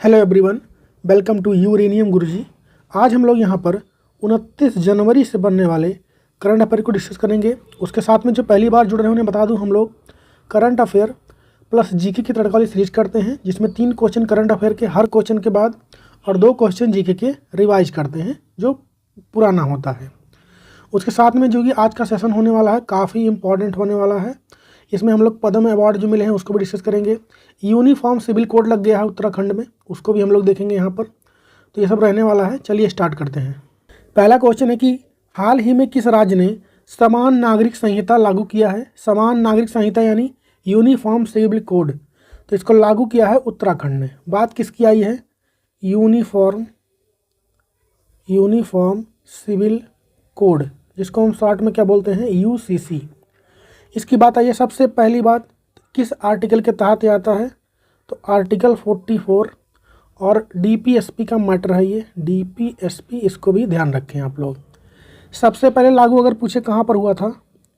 Hello everyone, welcome to uranium Guruji. आज हम लोग यहाँ पर 29 जनवरी से बनने वाले करंट अफेयर को डिस्कस करेंगे। उसके साथ में जो पहली बार जुड़ रहे हैं उन्हें बता दूं, हम लोग करंट अफेयर प्लस जीके की तड़का वाली सीरीज करते हैं, जिसमें 3 क्वेश्चन करंट अफेयर के हर क्वेश्चन के बाद और 2 क्वेश्चन जीके के रिवाइज करते हैं जो पुराना होता है। उसके साथ में जो कि आज का सेशन होने वाला है काफ़ी इंपॉर्टेंट होने वाला है। इसमें हम लोग पद्म अवार्ड जो मिले हैं उसको भी डिस्कस करेंगे। यूनिफॉर्म सिविल कोड लग गया है उत्तराखंड में, उसको भी हम लोग देखेंगे यहाँ पर। तो ये सब रहने वाला है। चलिए स्टार्ट करते हैं। पहला क्वेश्चन है कि हाल ही में किस राज्य ने समान नागरिक संहिता लागू किया है। समान नागरिक संहिता यानी यूनिफॉर्म सिविल कोड, तो इसको लागू किया है उत्तराखंड ने। बात किसकी आई है? यूनिफॉर्म सिविल कोड, जिसको हम शॉर्ट में क्या बोलते हैं, यूसीसी। इसकी बात आई है। सबसे पहली बात किस आर्टिकल के तहत ये आता है, तो आर्टिकल 44 और डीपीएसपी का मैटर है ये, डीपीएसपी, इसको भी ध्यान रखें आप लोग। सबसे पहले लागू अगर पूछे कहाँ पर हुआ था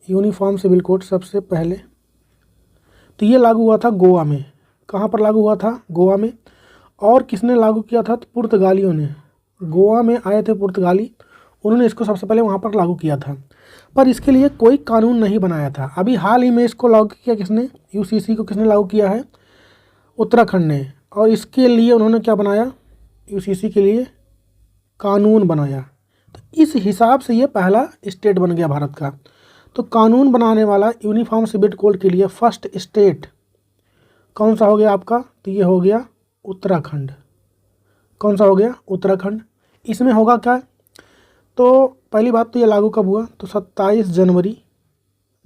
यूनिफॉर्म सिविल कोड, सबसे पहले तो ये लागू हुआ था गोवा में। कहाँ पर लागू हुआ था? गोवा में। और किसने लागू किया था? तो पुर्तगालियों ने। गोवा में आए थे पुर्तगाली, उन्होंने इसको सबसे पहले वहाँ पर लागू किया था, पर इसके लिए कोई कानून नहीं बनाया था। अभी हाल ही में इसको लागू किया किसने? यूसीसी को किसने लागू किया है? उत्तराखंड ने। और इसके लिए उन्होंने क्या बनाया? यूसीसी के लिए कानून बनाया। तो इस हिसाब से ये पहला स्टेट बन गया भारत का। तो कानून बनाने वाला यूनिफॉर्म सिविल कोड के लिए फर्स्ट स्टेट कौन सा हो गया आपका? तो ये हो गया उत्तराखंड। कौन सा हो गया? उत्तराखंड। इसमें होगा क्या? तो पहली बात तो ये लागू कब हुआ? तो 27 जनवरी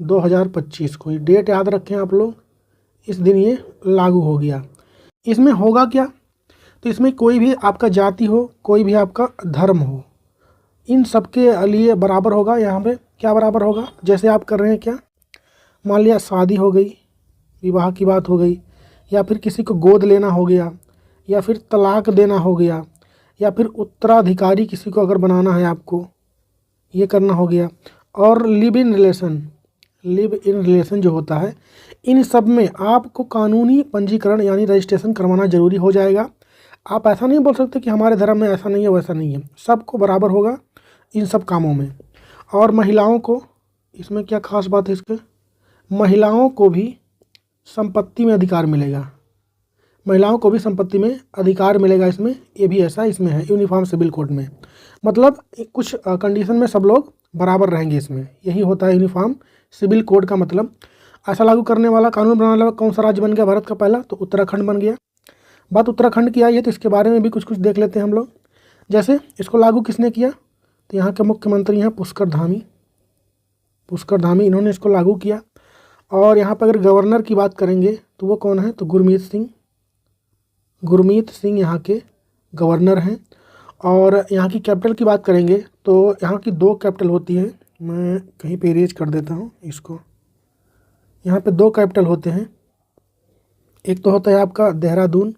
2025 को। डेट याद रखें आप लोग, इस दिन ये लागू हो गया। इसमें होगा क्या? तो इसमें कोई भी आपका जाति हो, कोई भी आपका धर्म हो, इन सब के लिए बराबर होगा। यहाँ पे क्या बराबर होगा? जैसे आप कर रहे हैं क्या, मान लिया शादी हो गई, विवाह की बात हो गई, या फिर किसी को गोद लेना हो गया, या फिर तलाक देना हो गया, या फिर उत्तराधिकारी किसी को अगर बनाना है आपको, ये करना हो गया। और लिव इन रिलेशन जो होता है, इन सब में आपको कानूनी पंजीकरण यानी रजिस्ट्रेशन करवाना ज़रूरी हो जाएगा। आप ऐसा नहीं बोल सकते कि हमारे धर्म में ऐसा नहीं है वैसा नहीं है, सबको बराबर होगा इन सब कामों में। और महिलाओं को, इसमें क्या खास बात है इसके, महिलाओं को भी संपत्ति में अधिकार मिलेगा। महिलाओं को भी संपत्ति में अधिकार मिलेगा इसमें, ये भी ऐसा इसमें है यूनिफॉर्म सिविल कोड में। मतलब कुछ कंडीशन में सब लोग बराबर रहेंगे इसमें, यही होता है यूनिफॉर्म सिविल कोड का मतलब। ऐसा लागू करने वाला, कानून बनाने वाला कौन सा राज्य बन गया भारत का पहला? तो उत्तराखंड बन गया। बात उत्तराखंड की आई है तो इसके बारे में भी कुछ कुछ देख लेते हैं हम लोग। जैसे इसको लागू किसने किया? तो यहाँ के मुख्यमंत्री हैं पुष्कर धामी, इन्होंने इसको लागू किया। और यहाँ पर अगर गवर्नर की बात करेंगे तो वो कौन है? तो गुरमीत सिंह यहाँ के गवर्नर हैं। और यहाँ की कैपिटल की बात करेंगे तो यहाँ की 2 कैपिटल होती है। मैं कहीं पे इरेज कर देता हूँ इसको। यहाँ पे 2 कैपिटल होते हैं। एक तो होता है आपका देहरादून,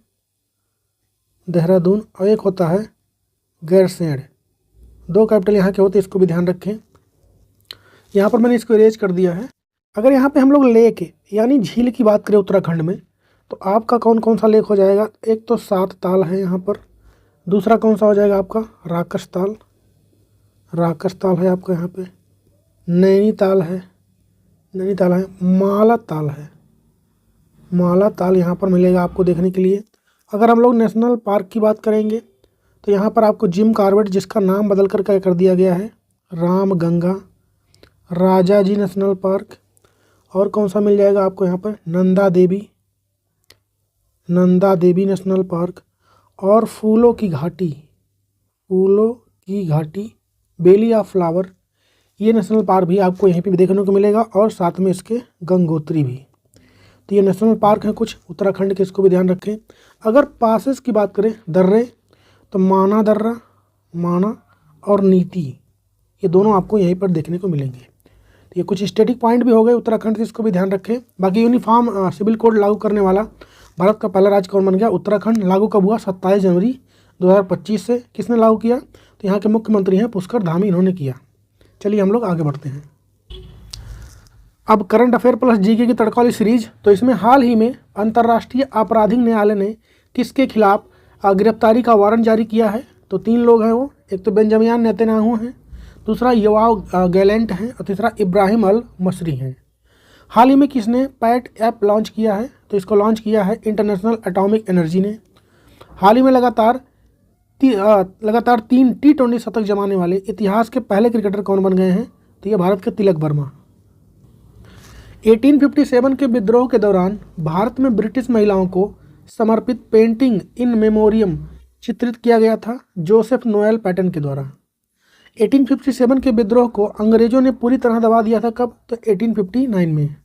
और एक होता है गैरसैंण। 2 कैपिटल यहाँ के होते हैं, इसको भी ध्यान रखें। यहाँ पर मैंने इसको इरेज कर दिया है। अगर यहाँ पे हम लोग लेक यानी झील की बात करें उत्तराखंड में, तो आपका कौन कौन सा लेक हो जाएगा? एक तो 7 ताल है यहाँ पर, दूसरा कौन सा हो जाएगा आपका? राकस ताल है आपका यहाँ पे, नैनीताल है, माला ताल यहाँ पर मिलेगा आपको देखने के लिए। अगर हम लोग नेशनल पार्क की बात करेंगे तो यहाँ पर आपको जिम कॉर्बेट, जिसका नाम बदल कर क्या कर दिया गया है, रामगंगा, राजा जी नेशनल पार्क। और कौन सा मिल जाएगा आपको यहाँ पर? Nanda Devi national park. और फूलों की घाटी, बेली ऑफ फ्लावर, ये नेशनल पार्क भी आपको यहीं पे भी देखने को मिलेगा। और साथ में इसके गंगोत्री भी। तो ये नेशनल पार्क हैं कुछ उत्तराखंड के, इसको भी ध्यान रखें। अगर पासेस की बात करें, दर्रे, तो माना दर्रा, और नीति, ये दोनों आपको यहीं पर देखने को मिलेंगे। तो ये कुछ स्टैटिक पॉइंट भी हो गए उत्तराखंड से, इसको भी ध्यान रखें। बाकी यूनिफॉर्म सिविल कोड लागू करने वाला भारत का पहला राज्य कौन बन गया? उत्तराखंड। लागू कब हुआ? 27 जनवरी 2025 से। किसने लागू किया? तो यहाँ के मुख्यमंत्री हैं पुष्कर धामी, इन्होंने किया। चलिए हम लोग आगे बढ़ते हैं। अब करंट अफेयर प्लस जीके की तड़का वाली सीरीज। तो इसमें हाल ही में अंतर्राष्ट्रीय आपराधिक न्यायालय ने किसके खिलाफ गिरफ्तारी का वारंट जारी किया है। तो 3 लोग हैं वो, एक तो बेंजामिन नेतन्याहू हैं, दूसरा योआव गैलेंट हैं और तीसरा इब्राहिम अल मसरी हैं। हाल ही में किसने पैट ऐप लॉन्च किया है? तो इसको लॉन्च किया है इंटरनेशनल एटॉमिक एनर्जी ने। हाल ही में लगातार 3 T20 शतक जमाने वाले इतिहास के पहले क्रिकेटर कौन बन गए हैं? तो ये भारत के तिलक वर्मा। 1857 के विद्रोह के दौरान भारत में ब्रिटिश महिलाओं को समर्पित पेंटिंग इन मेमोरियम चित्रित किया गया था जोसेफ नोएल पैटन के द्वारा। 1857 के विद्रोह को अंग्रेजों ने पूरी तरह दबा दिया था कब? तो 1859 में।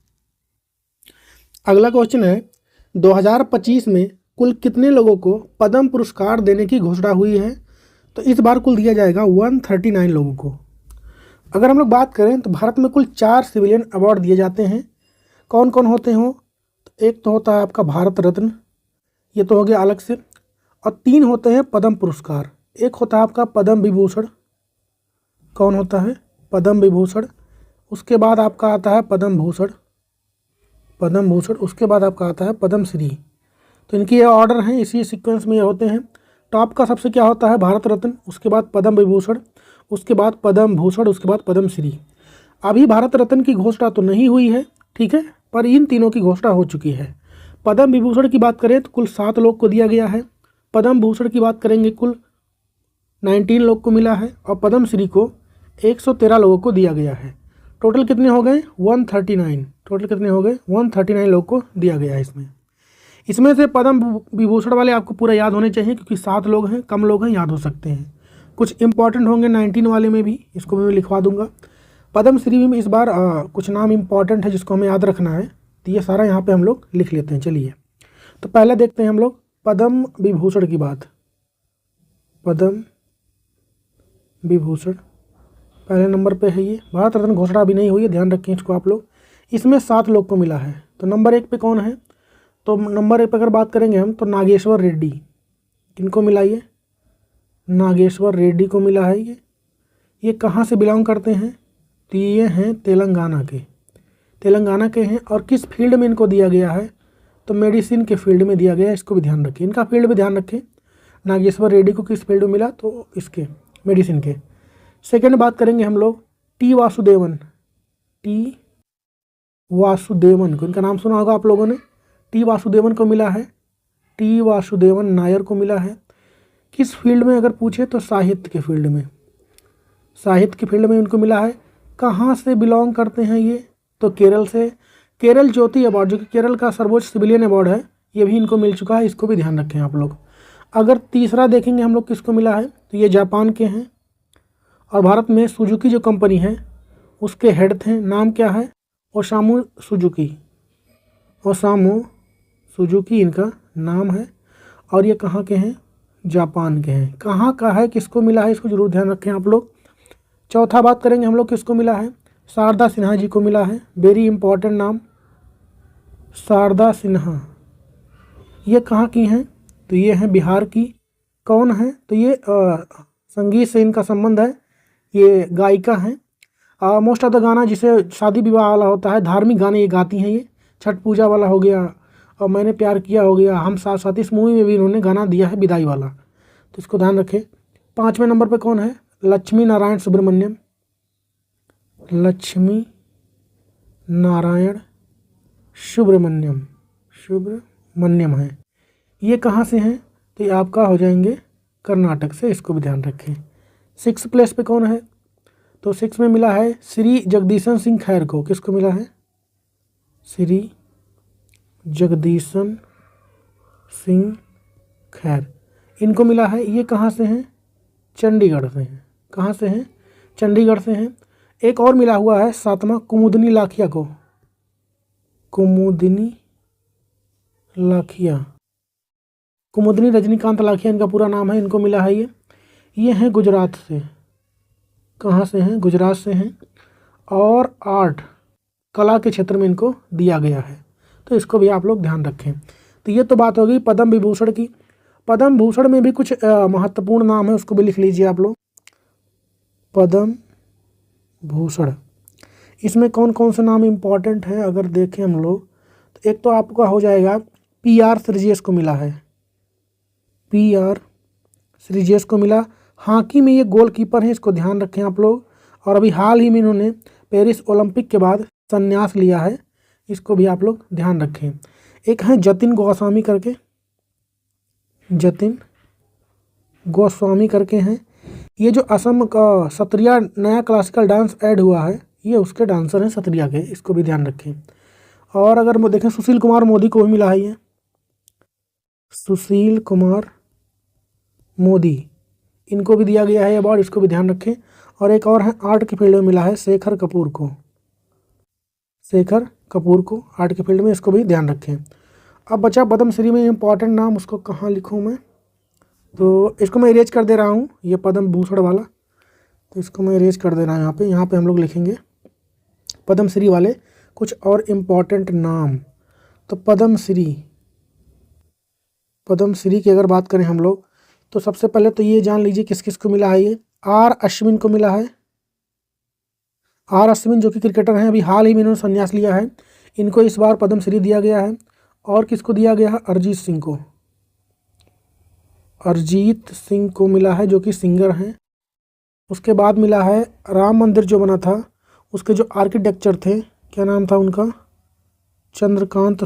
अगला क्वेश्चन है 2025 में कुल कितने लोगों को पद्म पुरस्कार देने की घोषणा हुई है? तो इस बार कुल दिया जाएगा 139 लोगों को। अगर हम लोग बात करें तो भारत में कुल 4 सिविलियन अवार्ड दिए जाते हैं। कौन कौन होते हो? तो एक तो होता है आपका भारत रत्न, ये तो हो गया अलग से, और 3 होते हैं पद्म पुरस्कार। एक होता है आपका पद्म विभूषण, कौन होता है? पद्म विभूषण। उसके बाद आपका आता है पद्म भूषण, उसके बाद आपका आता है पद्म श्री। तो इनके ये ऑर्डर हैं, इसी सीक्वेंस में ये होते हैं। टॉप का सबसे क्या होता है? भारत रत्न, उसके बाद पद्म विभूषण, उसके बाद पद्म भूषण, उसके बाद पद्म श्री। अभी भारत रत्न की घोषणा तो नहीं हुई है, ठीक है, पर इन तीनों की घोषणा हो चुकी है। पद्म विभूषण की बात करें तो कुल 7 लोग को दिया गया है। पद्म भूषण की बात करेंगे कुल 19 लोग को मिला है और पद्म श्री को 113 लोगों को दिया गया है। टोटल कितने हो गए? 139। टोटल कितने हो गए? 139 लोग को दिया गया है इसमें से पद्म विभूषण वाले आपको पूरा याद होने चाहिए क्योंकि 7 लोग हैं, कम लोग हैं, याद हो सकते हैं। कुछ इंपॉर्टेंट होंगे 19 वाले में भी, इसको मैं लिखवा दूंगा। पद्म श्री में इस बार कुछ नाम इंपॉर्टेंट है जिसको हमें याद रखना है, तो ये सारा यहाँ पे हम लोग लिख लेते हैं। चलिए तो पहले देखते हैं हम लोग पद्म विभूषण की बात। पद्म विभूषण पहले नंबर पे है। ये भारत रत्न घोषणा अभी नहीं हुई है, ध्यान रखें इसको आप लोग। इसमें 7 लोग को मिला है। तो नंबर 1 पे कौन है? तो नंबर 1 पे अगर बात करेंगे हम तो नागेश्वर रेड्डी। किनको मिला ये? नागेश्वर रेड्डी को मिला है। ये कहाँ से बिलोंग करते हैं? तो ये हैं तेलंगाना के हैं। और किस फील्ड में इनको दिया गया है? तो मेडिसिन के फील्ड में दिया गया है, इसको भी ध्यान रखें। इनका फील्ड भी ध्यान रखें। नागेश्वर रेड्डी को किस फील्ड में मिला? तो इसके मेडिसिन के। सेकंड बात करेंगे हम लोग टी वासुदेवन को, इनका नाम सुना होगा आप लोगों ने। टी वासुदेवन को मिला है, टी वासुदेवन नायर को मिला है। किस फील्ड में अगर पूछे तो साहित्य के फील्ड में, इनको मिला है। कहाँ से बिलोंग करते हैं ये? तो केरल से। केरल ज्योति अवार्ड जो कि केरल का सर्वोच्च सिविलियन अवार्ड है, ये भी इनको मिल चुका है, इसको भी ध्यान रखें आप लोग। अगर तीसरा देखेंगे हम लोग किसको मिला है, तो ये जापान के हैं और भारत में सुजुकी जो कंपनी है उसके हेड थे। नाम क्या है? ओसामू सुजुकी इनका नाम है। और ये कहाँ के हैं? जापान के हैं। कहाँ का है, किसको मिला है, इसको जरूर ध्यान रखें आप लोग। चौथा बात करेंगे हम लोग किसको मिला है? शारदा सिन्हा जी को मिला है। वेरी इंपॉर्टेंट नाम, शारदा सिन्हा। ये कहाँ की हैं? तो ये हैं बिहार की। कौन है? तो ये संगीत से इनका संबंध है, ये गायिका हैं। मोस्ट ऑफ द गाना जिसे शादी विवाह वाला होता है, धार्मिक गाने ये गाती हैं। ये छठ पूजा वाला हो गया और मैंने प्यार किया हो गया, हम साथ साथ, इस मूवी में भी इन्होंने गाना दिया है विदाई वाला, तो इसको ध्यान रखें। 5वें नंबर पे कौन है? लक्ष्मी नारायण सुब्रमण्यम है। ये कहाँ से हैं? तो ये आपका हो जाएंगे कर्नाटक से, इसको भी ध्यान रखें। 6 प्लेस पे कौन है? तो 6 में मिला है श्री जगदीशन सिंह खैर को। किसको मिला है? श्री जगदीशन सिंह खैर, इनको मिला है। ये कहाँ से हैं? चंडीगढ़ से हैं। कहाँ से हैं? चंडीगढ़ से हैं। एक और मिला हुआ है 7वां कुमुदनी लाखिया को। कुमुदनी रजनीकांत लाखिया इनका पूरा नाम है, इनको मिला है। ये हैं गुजरात से। कहाँ से हैं? गुजरात से हैं। और आर्ट कला के क्षेत्र में इनको दिया गया है, तो इसको भी आप लोग ध्यान रखें। तो ये तो बात हो गई पद्म विभूषण की। पद्म भूषण में भी कुछ महत्वपूर्ण नाम है, उसको भी लिख लीजिए आप लोग। पद्म भूषण, इसमें कौन कौन से नाम इम्पॉर्टेंट है अगर देखें हम लोग, तो एक तो आपका हो जाएगा PR सर्जियस को मिला है। PR श्रीजेश को मिला। हॉकी में ये गोलकीपर हैं, इसको ध्यान रखें आप लोग। और अभी हाल ही में इन्होंने पेरिस ओलंपिक के बाद संन्यास लिया है, इसको भी आप लोग ध्यान रखें। एक है जतिन गोस्वामी करके, जतिन गोस्वामी करके हैं। ये जो असम का सत्रिया नया क्लासिकल डांस ऐड हुआ है, ये उसके डांसर हैं सत्रिया के, इसको भी ध्यान रखें। और अगर वो देखें सुशील कुमार मोदी को भी मिला है, ये सुशील कुमार मोदी, इनको भी दिया गया है अवार्ड, इसको भी ध्यान रखें। और एक और है आर्ट के फील्ड में मिला है शेखर कपूर को, शेखर कपूर को आर्ट के फील्ड में, इसको भी ध्यान रखें। अब बचा पद्मश्री में इम्पॉर्टेंट नाम, उसको कहाँ लिखूँ मैं, तो इसको मैं इरेज कर दे रहा हूँ, ये पद्म भूषण वाला, तो इसको मैं इरेज कर दे रहा हूँ। यहाँ पे हम लोग लिखेंगे पद्मश्री वाले कुछ और इम्पॉर्टेंट नाम। तो पद्मश्री की अगर बात करें हम लोग, तो सबसे पहले तो ये जान लीजिए किस किस को मिला है। ये R अश्विन को मिला है, R अश्विन जो कि क्रिकेटर हैं, अभी हाल ही में इन्होंने संन्यास लिया है, इनको इस बार पद्मश्री दिया गया है। और किसको दिया गया है, अरिजीत सिंह को, अरिजीत सिंह को मिला है जो कि सिंगर हैं। उसके बाद मिला है राम मंदिर जो बना था, उसके जो आर्किटेक्चर थे, क्या नाम था उनका, चंद्रकांत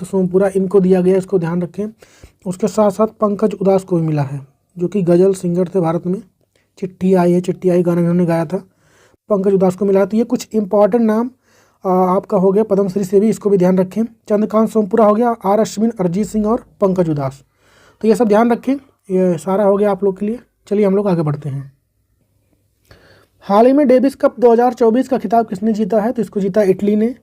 सोमपुरा, इनको दिया गया, इसको ध्यान रखें। उसके साथ साथ पंकज उदास को भी मिला है, जो कि गज़ल सिंगर थे भारत में, चिट्ठी आई गाना इन्होंने गाया था, पंकज उदास को मिला है। तो ये कुछ इंपॉर्टेंट नाम आपका हो गया पद्मश्री से भी, इसको भी ध्यान रखें। चंद्रकांत सोमपुरा हो गया, R अश्विन, अरिजीत सिंह और पंकज उदास, तो ये सब ध्यान रखें। ये सारा हो गया आप लोग के लिए। चलिए हम लोग आगे बढ़ते हैं। हाल ही में डेविस कप 2024 का खिताब किसने जीता है, तो इसको जीता इटली ने।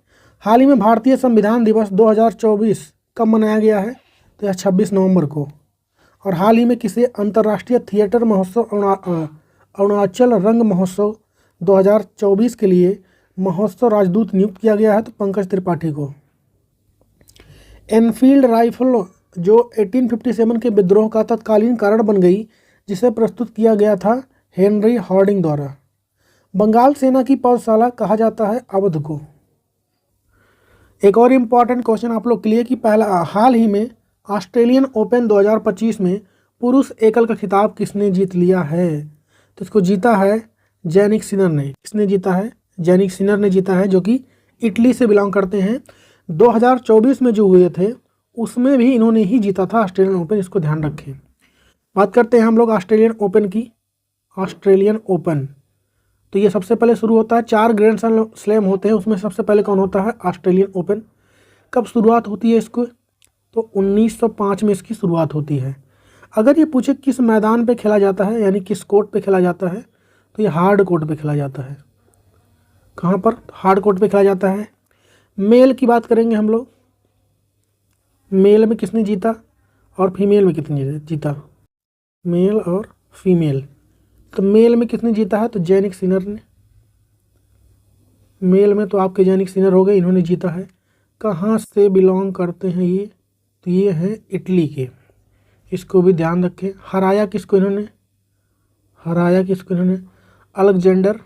हाल ही में भारतीय संविधान दिवस 2024 कब मनाया गया है, तो यह 26 नवंबर को। और हाल ही में किसे अंतर्राष्ट्रीय थिएटर महोत्सव अरुणाचल रंग महोत्सव 2024 के लिए महोत्सव राजदूत नियुक्त किया गया है, तो पंकज त्रिपाठी को। एनफील्ड राइफल जो 1857 के विद्रोह का तत्कालीन कारण बन गई, जिसे प्रस्तुत किया गया था हेनरी हॉर्डिंग द्वारा। बंगाल सेना की पौधशाला कहा जाता है अवध को। एक और इम्पॉर्टेंट क्वेश्चन आप लोग के लिए कि हाल ही में ऑस्ट्रेलियन ओपन 2025 में पुरुष एकल का खिताब किसने जीत लिया है, तो इसको जीता है जैनिक सिनर ने। किसने जीता है, जैनिक सिनर ने जीता है, जो कि इटली से बिलोंग करते हैं। 2024 में जो हुए थे उसमें भी इन्होंने ही जीता था ऑस्ट्रेलियन ओपन, इसको ध्यान रखें। बात करते हैं हम लोग ऑस्ट्रेलियन ओपन की। ऑस्ट्रेलियन ओपन तो ये सबसे पहले शुरू होता है, 4 ग्रैंड स्लैम होते हैं, उसमें सबसे पहले कौन होता है, ऑस्ट्रेलियन ओपन। कब शुरुआत होती है इसको, तो 1905 में इसकी शुरुआत होती है। अगर ये पूछे किस मैदान पे खेला जाता है, यानी किस कोर्ट पे खेला जाता है, तो ये हार्ड कोर्ट पे खेला जाता है। कहाँ पर, हार्ड कोर्ट पे खेला जाता है। मेल की बात करेंगे हम लोग, मेल में किसने जीता और फीमेल में कितने जीता, मेल और फीमेल। तो मेल में किसने जीता है, तो जैनिक सिनर ने। मेल में तो आपके जैनिक सिनर हो गए, इन्होंने जीता है। कहाँ से बिलोंग करते हैं ये, तो ये हैं इटली के, इसको भी ध्यान रखें। हराया किसको इन्होंने, अलेक्जेंडर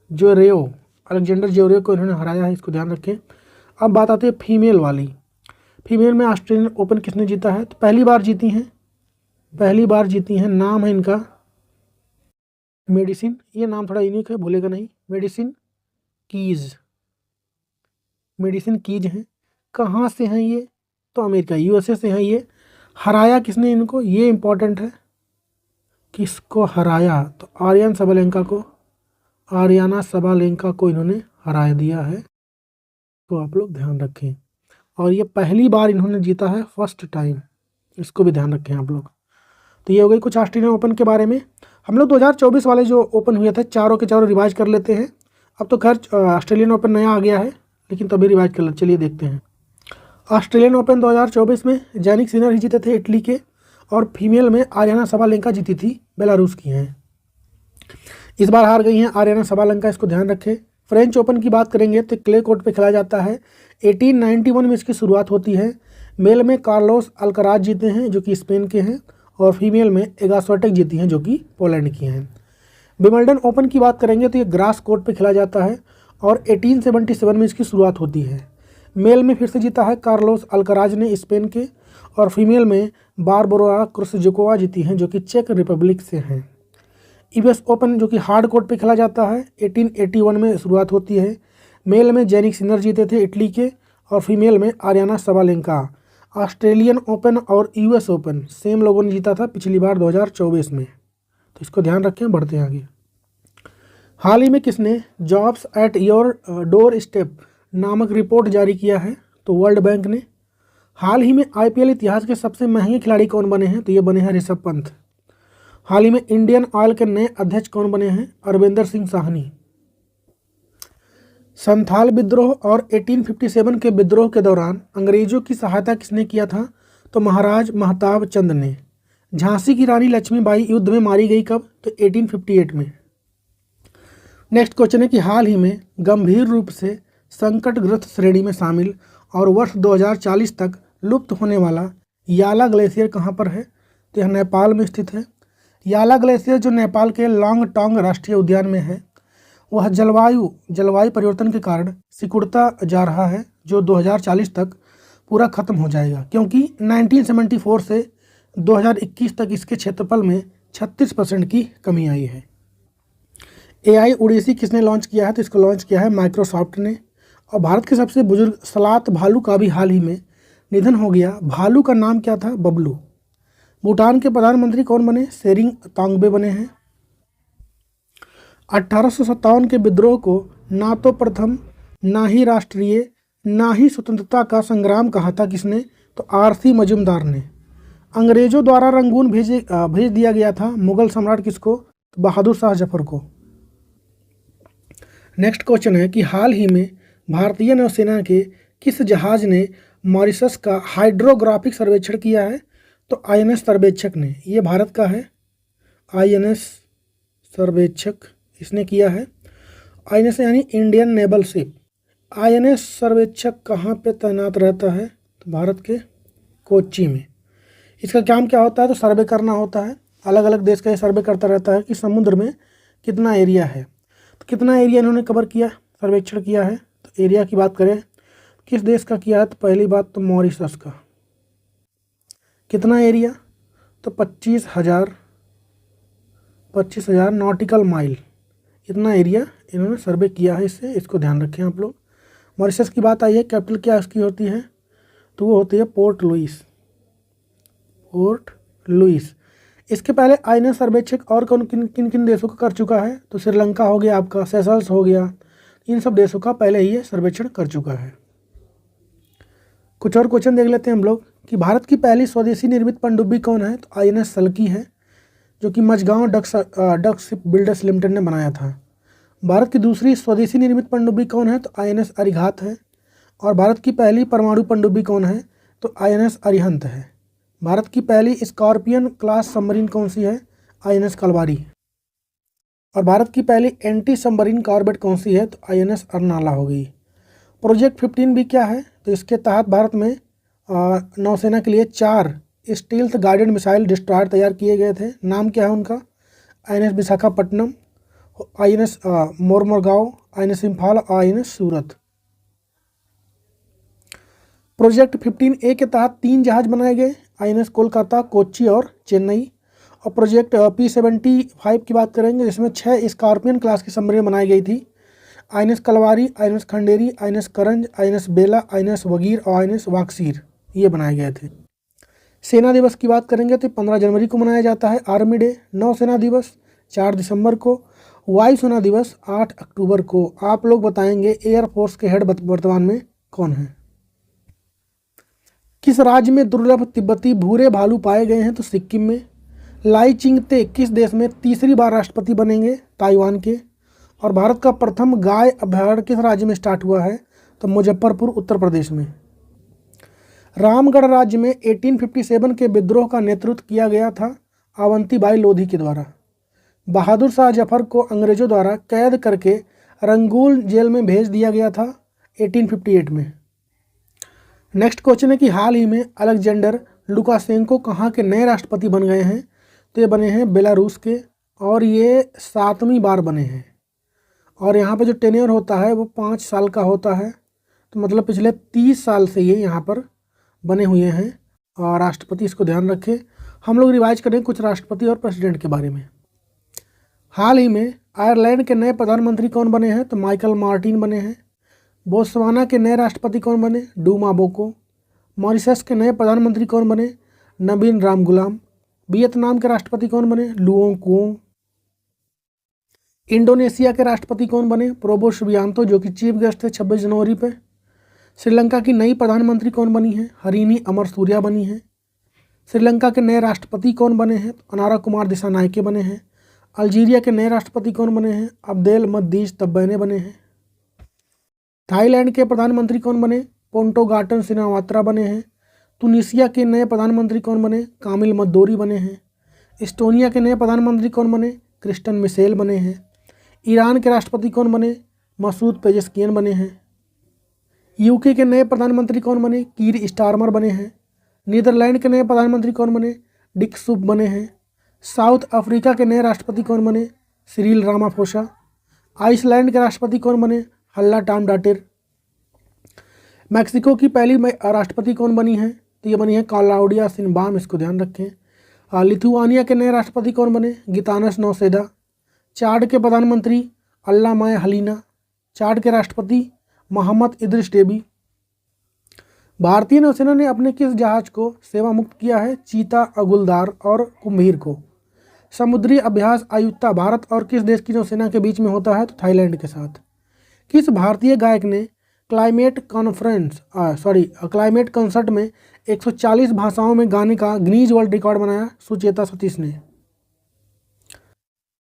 जोरेओ अलेक्जेंडर जोरेओ को इन्होंने हराया है, इसको ध्यान रखें। अब बात आती है फीमेल वाली। फीमेल में ऑस्ट्रेलियन ओपन किसने जीता है, तो पहली बार जीती हैं, नाम है इनका मेडिसिन, ये नाम थोड़ा यूनिक है, भूलेगा नहीं, मेडिसिन कीज हैं। कहाँ से हैं ये, तो अमेरिका USA से हैं ये। हराया किसने इनको, ये इम्पोर्टेंट है, किसको हराया, तो आर्याना सबालेंका को इन्होंने हरा दिया है, तो आप लोग ध्यान रखें। और ये पहली बार इन्होंने जीता है, फर्स्ट टाइम, इसको भी ध्यान रखें आप लोग। तो ये हो गई कुछ ऑस्ट्रेलियन ओपन के बारे में। हम लोग 2024 वाले जो ओपन हुए थे चारों के चारों रिवाइज कर लेते हैं। अब तो खैर ऑस्ट्रेलियन ओपन नया आ गया है, लेकिन तभी रिवाइज कर लेते, चलिए देखते हैं। ऑस्ट्रेलियन ओपन 2024 में जैनिक सिनर ही जीते थे इटली के, और फीमेल में आर्याना सबालेंका जीती थी, बेलारूस की हैं। इस बार हार गई हैं आर्याना सबालेंका, इसको ध्यान रखें। फ्रेंच ओपन की बात करेंगे तो क्ले कोर्ट पे खेला जाता है, 1891 में इसकी शुरुआत होती है। मेल में कार्लोस अल्कराज जीते हैं, जो कि स्पेन के हैं, और फीमेल में एगा स्विएटेक जीती हैं, जो कि पोलैंड की हैं। विंबलडन ओपन की बात करेंगे तो ये ग्रास कोर्ट पे खेला जाता है और 1877 में इसकी शुरुआत होती है। मेल में फिर से जीता है कार्लोस अल्कराज ने स्पेन के, और फीमेल में बारबोरा क्रुश्चोवा जीती हैं जो कि चेक रिपब्लिक से हैं। यूएस ओपन जो कि हार्ड कोर्ट पे खेला जाता है 1881 में शुरुआत होती है। मेल में जेनिक सिनर जीते थे इटली के, और फीमेल में आर्याना सबालेंका। ऑस्ट्रेलियन ओपन और यूएस ओपन सेम लोगों ने जीता था पिछली बार 2024 में, तो इसको ध्यान रखें। बढ़ते हैं आगे। हाल ही में किसने jobs at your door step नामक रिपोर्ट जारी किया है? तो वर्ल्ड बैंक ने। हाल ही में आईपीएल इतिहास के सबसे महंगे खिलाड़ी कौन बने हैं? तो ये बने हैं ऋषभ पंत। हाल ही में इंडियन ऑयल के नए अध्यक्ष कौन बने हैं? अरविंदर सिंह साहनी। संथाल विद्रोह और 1857 के विद्रोह के दौरान अंग्रेजों की सहायता किसने किया था? तो महाराज महताब चंद ने। झांसी की रानी लक्ष्मीबाई युद्ध में मारी गई कब? तो 1858 में। नेक्स्ट क्वेश्चन है कि हाल ही में गंभीर रूप से संकटग्रस्त श्रेणी में शामिल और वर्ष 2040 तक लुप्त होने वाला याला ग्लेशियर कहाँ पर है? तो यह नेपाल में स्थित है। याला ग्लेशियर जो नेपाल के लॉन्गटोंग राष्ट्रीय उद्यान में है, वह जलवायु परिवर्तन के कारण सिकुड़ता जा रहा है, जो 2040 तक पूरा खत्म हो जाएगा, क्योंकि 1974 से 2021 तक इसके क्षेत्रफल में 36% की कमी आई है। एआई ओडिसी किसने लॉन्च किया है? तो इसको लॉन्च किया है माइक्रोसॉफ्ट ने। और भारत के सबसे बुजुर्ग सलात भालू का भी हाल ही में निधन हो गया। भालू का नाम क्या था? बबलू। भूटान के प्रधानमंत्री कौन बने? सेरिंग तांगबे बने हैं। 1857 के विद्रोह को ना तो प्रथम, ना ही राष्ट्रीय, ना ही स्वतंत्रता का संग्राम कहा था किसने? तो आरसी मजूमदार ने। अंग्रेजों द्वारा रंगून भेज दिया गया था मुगल सम्राट किसको? तो बहादुर शाह जफर को। नेक्स्ट क्वेश्चन है कि हाल ही में भारतीय नौसेना के किस जहाज ने मॉरिशस का हाइड्रोग्राफिक सर्वेक्षण किया है? तो आईएनएस सर्वेक्षक ने। ये भारत का है आईएनएस सर्वेक्षक, इसने किया है। आईएनएस यानी इंडियन नेवल शिप। आईएनएस सर्वेक्षक कहाँ पे तैनात रहता है? तो भारत के कोच्चि में। इसका काम क्या होता है? तो सर्वे करना होता है। अलग अलग देश का ये सर्वे करता रहता है कि समुद्र में कितना एरिया है। तो कितना एरिया इन्होंने कवर किया, सर्वेक्षण किया है? तो एरिया की बात करें किस देश का किया है? तो पहली बात तो मॉरिशस का। कितना एरिया? तो 25,000 नॉटिकल माइल, इतना एरिया इन्होंने सर्वे किया है इससे। इसको ध्यान रखें आप लोग। मॉरिशस की बात आई है, कैपिटल क्या उसकी होती है? तो वो होती है पोर्ट लुइस। Port Louis. इसके पहले आईएनएस सर्वेक्षक और कौन किन किन देशों का कर चुका है? तो श्रीलंका हो गया, आपका सेशल्स हो गया, इन सब देशों का पहले ही ये सर्वेक्षण कर चुका है। कुछ और क्वेश्चन देख लेते हैं हम लोग कि भारत की पहली स्वदेशी निर्मित पनडुब्बी कौन है? तो आईएनएस सल्की है, जो कि Mazagon dock ship builders limited ने बनाया था। भारत की दूसरी स्वदेशी निर्मित पनडुब्बी कौन है? तो आईएनएस अरिघात है। और भारत की पहली परमाणु पनडुब्बी कौन है? तो आईएनएस अरिहंत है। भारत की पहली स्कॉर्पियन क्लास सबमरीन कौन सी है? आईएनएस कलवारी। और भारत की पहली एंटी सबमरीन कॉर्वेट कौन सी है? तो आईएनएस अर्नाला हो गई। प्रोजेक्ट 15 भी क्या है? तो इसके तहत भारत में नौसेना के लिए 4 स्टील्थ गाइडेड मिसाइल डिस्ट्रॉयर तैयार किए गए थे। नाम क्या है उनका? INS Visakhapatnam, INS Mormugao, INS Imphal और आईएनएस सूरत। प्रोजेक्ट 15A के तहत 3 जहाज बनाए गए, आईएनएस कोलकाता, कोच्चि और चेन्नई। और प्रोजेक्ट P-75 की बात करेंगे, जिसमें 6 स्कॉर्पियन क्लास की सबमरीन बनाई गई थी। INS Kalvari, INS Khanderi, INS Karanj, INS Bela, INS Vagir और आईएनएस वाक्सीर, ये बनाए गए थे। सेना दिवस की बात करेंगे तो 15 जनवरी को मनाया जाता है आर्मी डे। नौसेना दिवस 4 दिसंबर को। वायुसेना दिवस 8 अक्टूबर को। आप लोग बताएंगे एयरफोर्स के हेड वर्तमान में कौन है? किस राज्य में दुर्लभ तिब्बती भूरे भालू पाए गए हैं? तो सिक्किम में। लाई चिंगते किस देश में तीसरी बार राष्ट्रपति बनेंगे? ताइवान के। और भारत का प्रथम गाय अभयारण्य किस राज्य में स्टार्ट हुआ है? तो मुजफ्फरपुर उत्तर प्रदेश में। रामगढ़ राज्य में 1857 के विद्रोह का नेतृत्व किया गया था अवंतीबाई लोधी के द्वारा। बहादुर शाह जफर को अंग्रेजों द्वारा कैद करके रंगून जेल में भेज दिया गया था 1858 में। नेक्स्ट क्वेश्चन है कि हाल ही में अलेक्जेंडर लुकाशेंको कहाँ के नए राष्ट्रपति बन गए हैं? तो ये बने हैं बेलारूस के। और ये 7वीं बार बने हैं। और यहाँ पे जो टेन्योर होता है वो 5 साल का होता है। तो मतलब पिछले 30 साल से ये यहाँ पर बने हुए हैं। और राष्ट्रपति, इसको ध्यान रखें। हम लोग रिवाइज करें कुछ राष्ट्रपति और प्रेसिडेंट के बारे में। हाल ही में आयरलैंड के नए प्रधानमंत्री कौन बने हैं? तो माइकल मार्टिन बने हैं। बोत्सवाना के नए राष्ट्रपति कौन बने? डूमा बोको। मॉरिशस के नए प्रधानमंत्री कौन बने? नबीन रामगुलाम। वियतनाम के राष्ट्रपति कौन बने? Luong Cuong. इंडोनेशिया के राष्ट्रपति कौन बने? प्रोबो सुबियांतो, जो कि चीफ गेस्ट थे 26 जनवरी पे। श्रीलंका की नई प्रधानमंत्री कौन बनी है? हरीनी अमरसूरिया बनी है। श्रीलंका के नए राष्ट्रपति कौन बने हैं? अनारा कुमार दिसानायके बने हैं। अल्जीरिया के नए राष्ट्रपति कौन बने हैं? अब्देल मद्दीज तब्बैने बने हैं। थाईलैंड के प्रधानमंत्री कौन बने? पोंटोगाटन सिनावात्रा बने हैं। तुनिसिया के नए प्रधानमंत्री कौन बने? कामिल मद्दोरी बने हैं। एस्टोनिया के नए प्रधानमंत्री कौन बने? क्रिस्टन मिशेल बने हैं। ईरान के राष्ट्रपति कौन बने? मसूद पेजेस्कियन बने हैं। यूके के नए प्रधानमंत्री कौन बने? कीर स्टारमर बने हैं। नीदरलैंड के नए प्रधानमंत्री कौन बने? डिक सूप बने हैं। साउथ अफ्रीका के नए राष्ट्रपति कौन बने? Cyril Ramaphosa. आइसलैंड के राष्ट्रपति कौन बने? हल्ला टामडाटेर। मैक्सिको की पहली राष्ट्रपति कौन बनी है? तो ये बनी है क्लाउडिया शिनबाम, इसको ध्यान रखें। लिथुआनिया के नए राष्ट्रपति कौन बने? गितानस नौसेदा। चाड के प्रधानमंत्री अल्ला माय हलीना। चाड के राष्ट्रपति मोहम्मद इद्रिस डेबी। भारतीय नौसेना ने अपने किस जहाज को सेवा मुक्त किया है? चीता, अगुलदार और कुंभीर को। समुद्री अभ्यास आयुक्ता भारत और किस देश की नौसेना के बीच में होता है? तो थाईलैंड के साथ। किस भारतीय गायक ने क्लाइमेट कंसर्ट में 140 भाषाओं में गाने का गिनीज वर्ल्ड रिकॉर्ड बनाया? सुचेता सतीश ने।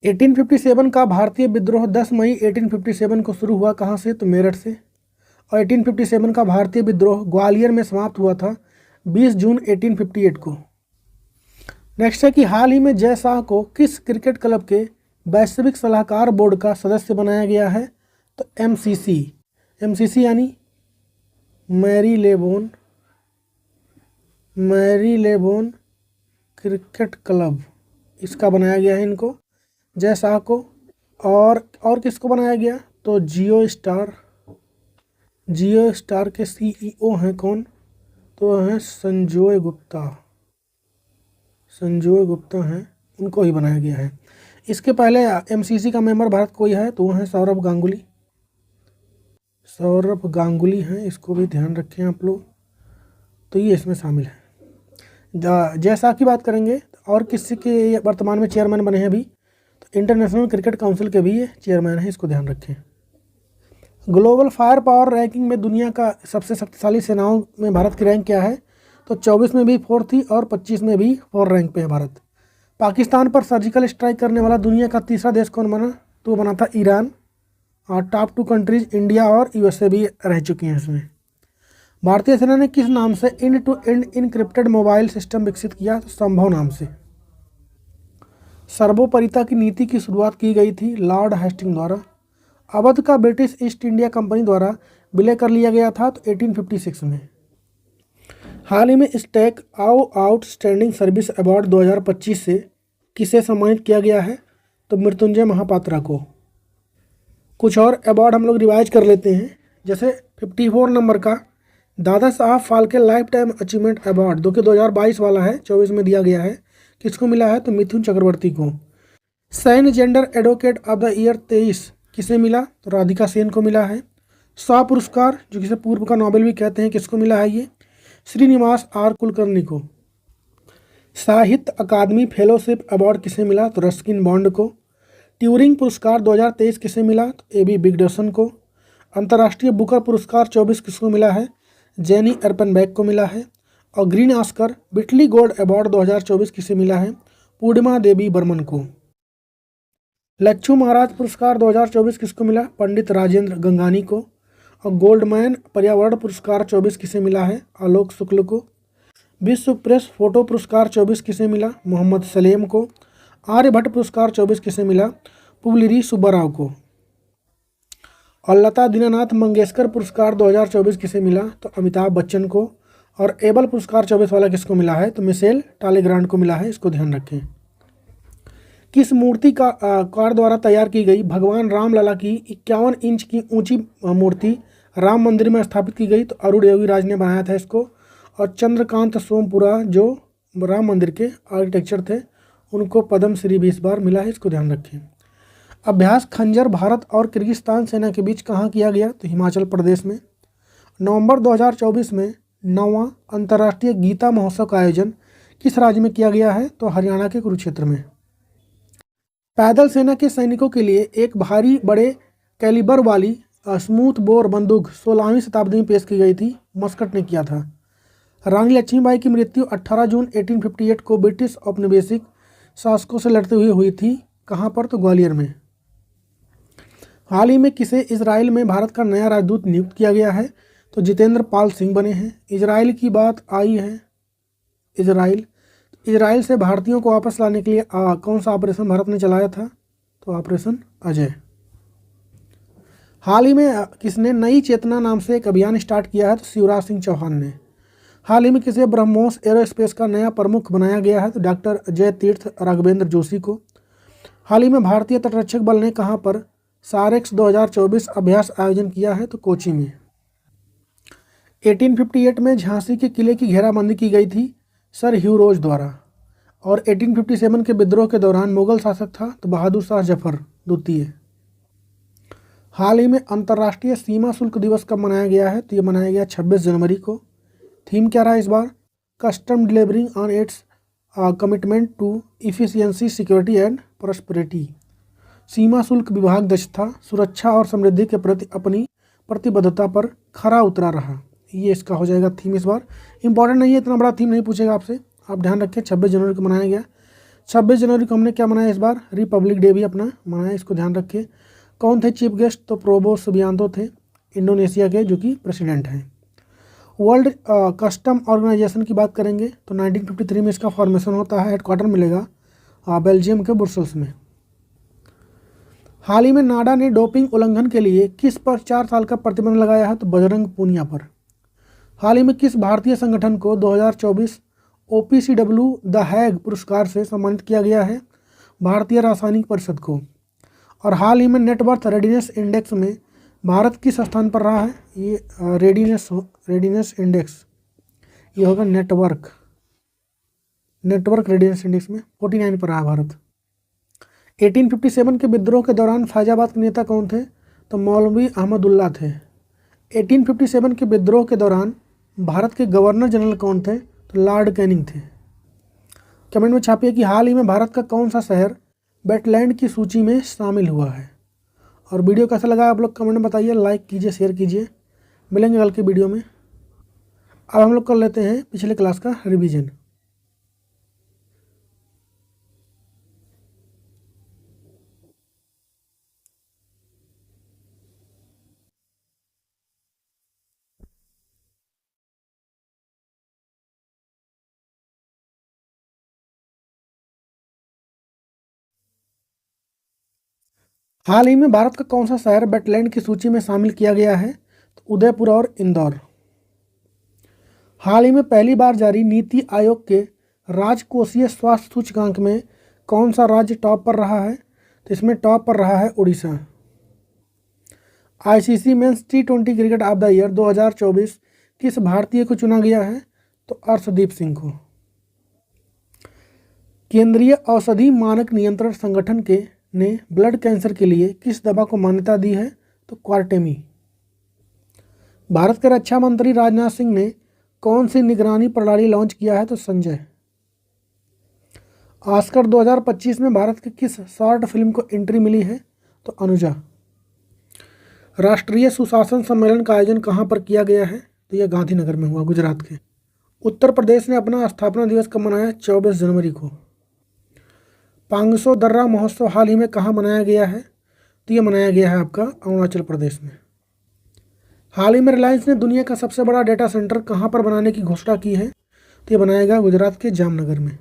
1857 का भारतीय विद्रोह 10 मई 1857 को शुरू हुआ कहाँ से? तो मेरठ से। और 1857 का भारतीय विद्रोह ग्वालियर में समाप्त हुआ था 20 जून 1858 को। नेक्स्ट है कि हाल ही में जय शाह को किस क्रिकेट क्लब के वैश्विक सलाहकार बोर्ड का सदस्य बनाया गया है? तो एमसीसी यानी मैरी लेबोन क्रिकेट क्लब, इसका बनाया गया है इनको, जय शाह को। और किसको बनाया गया? तो जियो स्टार के सीईओ हैं कौन? तो हैं संजय गुप्ता हैं, उनको ही बनाया गया है। इसके पहले एमसीसी का मेंबर भारत कोई है? तो वो हैं सौरभ गांगुली हैं, इसको भी ध्यान रखें आप लोग। तो ये इसमें शामिल है। जय शाह की बात करेंगे और किसी के वर्तमान में चेयरमैन बने हैं अभी? तो इंटरनेशनल क्रिकेट काउंसिल के भी ये चेयरमैन हैं, इसको ध्यान रखें। ग्लोबल फायर पावर रैंकिंग में दुनिया का सबसे शक्तिशाली सेनाओं में भारत की रैंक क्या है? तो 24 में भी 4 थी और 25 में भी 4 रैंक पे है भारत। पाकिस्तान पर सर्जिकल स्ट्राइक करने वाला दुनिया का तीसरा देश कौन बना? तो बना था ईरान। और टॉप 2 कंट्रीज इंडिया और यूएसए भी रह चुकी हैं इसमें। भारतीय सेना ने किस नाम से end to end encrypted mobile system विकसित किया? तो संभव नाम से। सर्वोपरिता की नीति की शुरुआत की गई थी लॉर्ड हेस्टिंग द्वारा। अवध का ब्रिटिश ईस्ट इंडिया कंपनी द्वारा विलय कर लिया गया था तो 1856 में। हाल ही में स्टैक आउटस्टैंडिंग सर्विस अवार्ड 2025 से किसे सम्मानित किया गया है? तो मृत्युंजय महापात्रा को। कुछ और अवार्ड हम लोग रिवाइज कर लेते हैं, जैसे 54 नंबर का Dada Saheb Phalke life time achievement award जो कि 2022 वाला है, 24 में दिया गया है। किसको मिला है? तो मिथुन चक्रवर्ती को। सैन gender advocate of the year 23 किसे मिला? तो राधिका सेन को मिला है। शॉ पुरस्कार, जो किसे पूर्व का नोबेल भी कहते हैं, किसको मिला है? ये श्रीनिवास आर कुलकर्णी को। साहित्य अकादमी फेलोशिप अवार्ड किसे मिला? तो रस्किन बॉन्ड को। ट्यूरिंग पुरस्कार 2023 किसे मिला? तो एबी बिगडसन को। अंतर्राष्ट्रीय बुकर पुरस्कार 24 किसको मिला है? जेनी अर्पनबैक को मिला है। और green Oscar Bitly gold award 2024 किसे मिला है? पूर्णिमा देवी बर्मन को। लच्छू महाराज पुरस्कार 2024 किसको मिला? पंडित राजेंद्र गंगानी को। और गोल्डमैन पर्यावरण पुरस्कार 24 किसे मिला है? आलोक शुक्ल को। विश्व प्रेस फोटो पुरस्कार 24 किसे मिला? मोहम्मद सलेम को। आर्यभट्ट पुरस्कार 24 किसे मिला? पुबलिरी सुब्बाराव को। और लता दीनानाथ मंगेशकर पुरस्कार 2024 किसे मिला? तो अमिताभ बच्चन को। और एबल पुरस्कार 24 वाला किसको मिला है? तो मिशेल टालेग्रांड को मिला है, इसको ध्यान रखें। किस मूर्ति का कार द्वारा तैयार की गई भगवान रामलला की 51 इंच की ऊंची मूर्ति राम मंदिर में स्थापित की गई? तो अरुण योगीराज ने बनाया था इसको। और चंद्रकांत सोमपुरा जो राम मंदिर के आर्किटेक्चर थे, उनको पद्म श्री भी इस बार मिला है, इसको ध्यान रखें। अभ्यास खंजर भारत और किर्गिस्तान सेना के बीच कहाँ किया गया? तो हिमाचल प्रदेश में। नवंबर 2024 में 9वां अंतर्राष्ट्रीय गीता महोत्सव का आयोजन किस राज्य में किया गया है? तो हरियाणा के कुरुक्षेत्र में। पैदल सेना के सैनिकों के लिए एक भारी बड़े कैलिबर वाली स्मूथ बोर बंदूक 16वीं शताब्दी में पेश की गई थी, मस्कट ने किया था। रानी लक्ष्मीबाई की मृत्यु 18 जून 1858 को ब्रिटिश औपनिवेशिक शासकों से लड़ते हुए हुई थी, कहाँ पर? तो ग्वालियर में। हाल ही में किसे इजराइल में भारत का नया राजदूत नियुक्त किया गया है? तो जितेंद्र पाल सिंह बने हैं। इजराइल की बात आई है, इजराइल से भारतीयों को वापस लाने के लिए कौन सा ऑपरेशन भारत ने चलाया था? तो ऑपरेशन अजय। हाल ही में किसने नई चेतना नाम से एक अभियान स्टार्ट किया है? तो शिवराज सिंह चौहान ने। हाल ही में किसे ब्रह्मोस एरोस्पेस का नया प्रमुख बनाया गया है? तो डॉक्टर अजय तीर्थ राघवेंद्र जोशी को। हाल ही में भारतीय तटरक्षक बल ने कहाँ पर सारेक्स 2024 अभ्यास आयोजन किया है? तो कोची में। 1858 में झांसी के किले की घेराबंदी की गई थी सर ह्यू रोज द्वारा। और 1857 के विद्रोह के दौरान मुगल शासक था तो बहादुर शाह जफर द्वितीय। हाल ही में अंतर्राष्ट्रीय सीमा शुल्क दिवस कब मनाया गया है? तो ये मनाया गया 26 जनवरी को। थीम क्या रहा इस बार? Custom delivering on its commitment to efficiency security and prosperity. सीमा शुल्क विभाग दक्षता, सुरक्षा और समृद्धि के प्रति अपनी प्रतिबद्धता पर खरा उतरा रहा। ये इसका हो जाएगा थीम इस बार। इंपॉर्टेंट नहीं है, इतना बड़ा थीम नहीं पूछेगा आपसे, आप ध्यान रखें। 26 जनवरी को मनाया गया। 26 जनवरी को हमने क्या मनाया इस बार? रिपब्लिक डे भी अपना मनाया, इसको ध्यान रखें। कौन थे चीफ गेस्ट? तो प्रोबो सुबियांतो थे, इंडोनेशिया के, जो कि प्रेसिडेंट हैं। वर्ल्ड कस्टम ऑर्गेनाइजेशन की बात करेंगे तो 1953 में इसका फॉर्मेशन होता है। हेडक्वार्टर मिलेगा बेल्जियम के ब्रुसेल्स में। हाल ही में नाडा ने डोपिंग उल्लंघन के लिए किस पर 4 साल का प्रतिबंध लगाया है? तो बजरंग पूनिया पर। हाल ही में किस भारतीय संगठन को 2024 OPCW द हैग पुरस्कार से सम्मानित किया गया है? भारतीय रासायनिक परिषद को। और हाल ही में नेटवर्थ रेडीनेस इंडेक्स में भारत किस स्थान पर रहा है? ये रेडीनेस इंडेक्स, ये होगा नेटवर्क रेडीनेस इंडेक्स में 49 पर रहा भारत। 1857 के विद्रोह के दौरान फैजाबाद के नेता कौन थे? तो मौलवी अहमदुल्ला थे। 1857 के विद्रोह के दौरान भारत के गवर्नर जनरल कौन थे? तो लॉर्ड कैनिंग थे। कमेंट में छापिए कि हाल ही में भारत का कौन सा शहर वेटलैंड की सूची में शामिल हुआ है। और वीडियो कैसा लगा आप लोग कमेंट में बताइए, लाइक कीजिए, शेयर कीजिए। मिलेंगे कल के वीडियो में। अब हम लोग कर लेते हैं पिछले क्लास का रिवीजन। हाल ही में भारत का कौन सा शहर वेटलैंड की सूची में शामिल किया गया है? तो उदयपुर और इंदौर। हाल ही में पहली बार जारी नीति आयोग के राजकोषीय स्वास्थ्य सूचकांक में कौन सा राज्य टॉप पर रहा है? तो इसमें टॉप पर रहा है Orissa. ICC men's T20 cricket of the year 2024 किस भारतीय को चुना गया है? तो अर्शदीप सिंह को। केंद्रीय औषधि मानक नियंत्रण संगठन के ने ब्लड कैंसर के लिए किस दवा को मान्यता दी है? तो क्वारटेमी। भारत के रक्षा मंत्री राजनाथ सिंह ने कौन सी निगरानी प्रणाली लॉन्च किया है? तो संजय। ऑस्कर 2025 में भारत के किस शॉर्ट फिल्म को एंट्री मिली है? तो अनुजा। राष्ट्रीय सुशासन सम्मेलन का आयोजन कहाँ पर किया गया है? तो यह गांधीनगर में हुआ, गुजरात के। उत्तर प्रदेश ने अपना स्थापना दिवस कब मनाया? 24 जनवरी को। 500 दर्रा महोत्सव हाल ही में कहाँ मनाया गया है? तो ये मनाया गया है आपका अरुणाचल प्रदेश में। हाल ही में रिलायंस ने दुनिया का सबसे बड़ा डेटा सेंटर कहाँ पर बनाने की घोषणा की है? तो ये बनाएगा गुजरात के जामनगर में।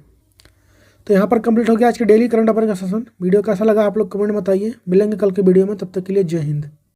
तो यहाँ पर कंप्लीट हो गया आज के डेली करंट अफेयर का सेशन। वीडियो कैसा लगा आप लोग कमेंट में बताइए। मिलेंगे कल के वीडियो में, तब तक के लिए जय हिंद।